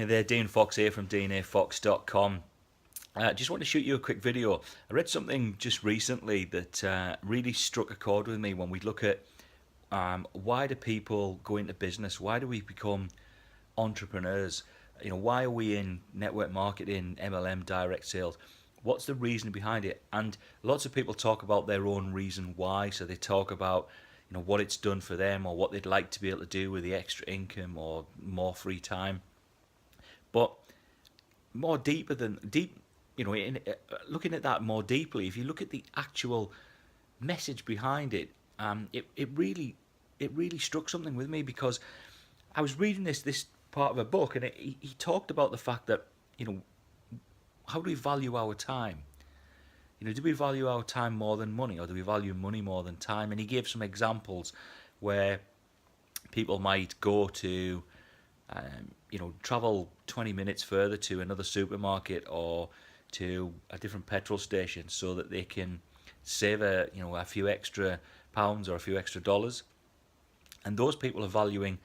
Hey there, Dean Fox here from dnafox.com. Just want to shoot you a quick video. I read something just recently that really struck a chord with me when we look at why do people go into business? Why do we become entrepreneurs? Why are we in network marketing, MLM, direct sales? What's the reason behind it? And lots of people talk about their own reason why. So they talk about what it's done for them or what they'd like to be able to do with the extra income or more free time. But more deeper than deep, looking at that more deeply, if you look at the actual message behind it, it really struck something with me because I was reading this part of a book, and he talked about the fact that how do we value our time? Do we value our time more than money, or do we value money more than time? And he gave some examples where people might go to travel 20 minutes further to another supermarket or to a different petrol station so that they can save a few extra pounds or a few extra dollars. And those people are valuing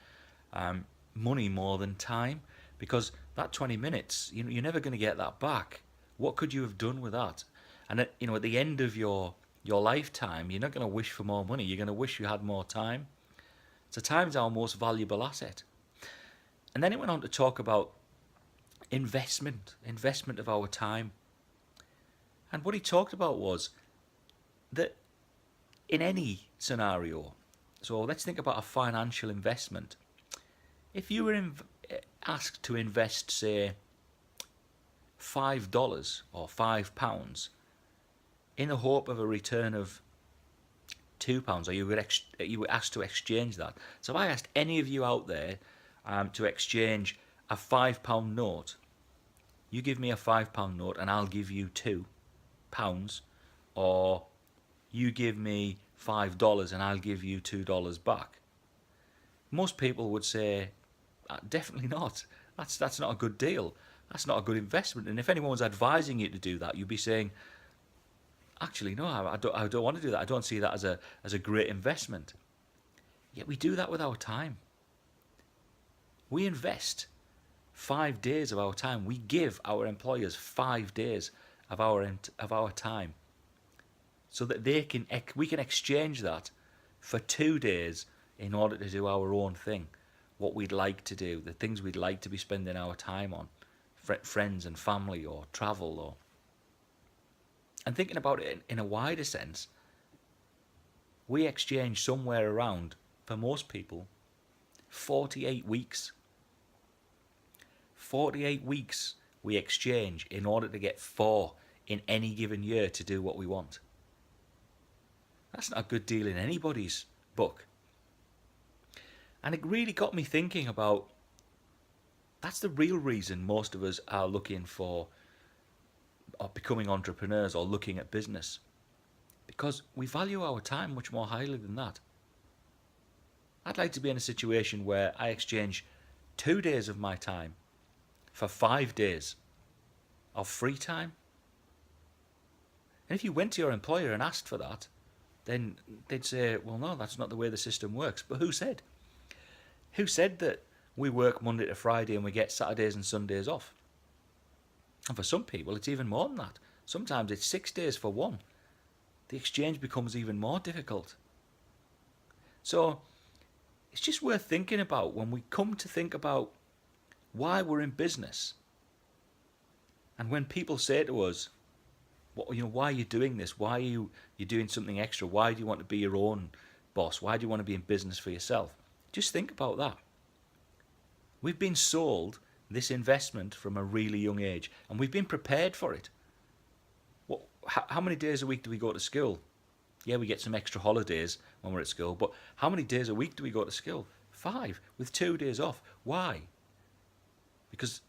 money more than time, because that 20 minutes, you're never going to get that back. What could you have done with that? And at the end of your lifetime, you're not going to wish for more money. You're going to wish you had more time. So time's our most valuable asset. And then it went on to talk about investment of our time. And what he talked about was that in any scenario, so let's think about a financial investment. If you were asked to invest, say, $5 or £5 in the hope of a return of £2, or you were asked to exchange that. So if I asked any of you out there to exchange a £5 note, you give me a £5 note and I'll give you £2, or you give me $5 and I'll give you $2 back. Most people would say, definitely not. That's not a good deal. That's not a good investment. And if anyone's advising you to do that, you'd be saying, actually, no, I don't want to do that. I don't see that as a great investment. Yet we do that with our time. We invest 5 days of our time. We give our employers 5 days of our time, so that we can exchange that for 2 days in order to do our own thing, what we'd like to do, the things we'd like to be spending our time on, friends and family, or travel, or. And thinking about it in a wider sense, we exchange somewhere around, for most people, 48 weeks. 48 weeks we exchange in order to get 4 in any given year to do what we want. That's not a good deal in anybody's book. And it really got me thinking about, that's the real reason most of us are looking for, or becoming entrepreneurs, or looking at business. Because we value our time much more highly than that. I'd like to be in a situation where I exchange 2 days of my time for 5 days of free time. And if you went to your employer and asked for that, then they'd say, well, no, that's not the way the system works. But who said? Who said that we work Monday to Friday and we get Saturdays and Sundays off? And for some people, it's even more than that. Sometimes it's 6 days for one. The exchange becomes even more difficult. So it's just worth thinking about when we come to think about why we're in business. And when people say to us, why are you doing this? Why are you doing something extra? Why do you want to be your own boss? Why do you want to be in business for yourself? Just think about that. We've been sold this investment from a really young age, and we've been prepared for it. How many days a week do we go to school? Yeah, we get some extra holidays when we're at school, but how many days a week do we go to school? 5, with 2 days off. Why? Because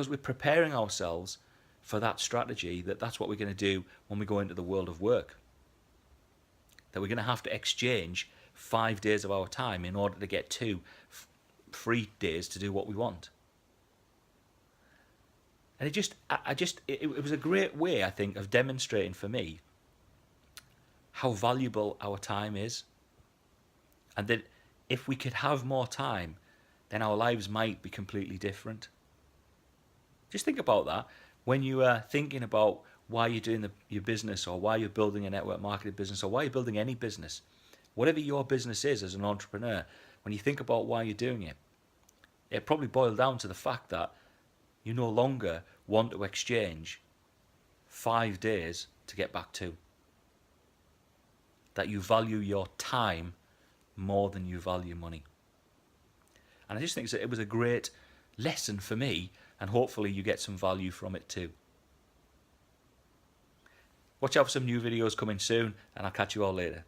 we're preparing ourselves for that strategy, that's what we're going to do when we go into the world of work. That we're going to have to exchange 5 days of our time in order to get 2 free days to do what we want. And it was a great way, I think, of demonstrating for me how valuable our time is. And that if we could have more time, then our lives might be completely different. Just think about that when you are thinking about why you're doing your business, or why you're building a network marketing business, or why you're building any business. Whatever your business is as an entrepreneur, when you think about why you're doing it, it probably boils down to the fact that you no longer want to exchange 5 days to get back to. That you value your time more than you value money. And I just think it was a great lesson for me, and hopefully you get some value from it too. Watch out for some new videos coming soon, and I'll catch you all later.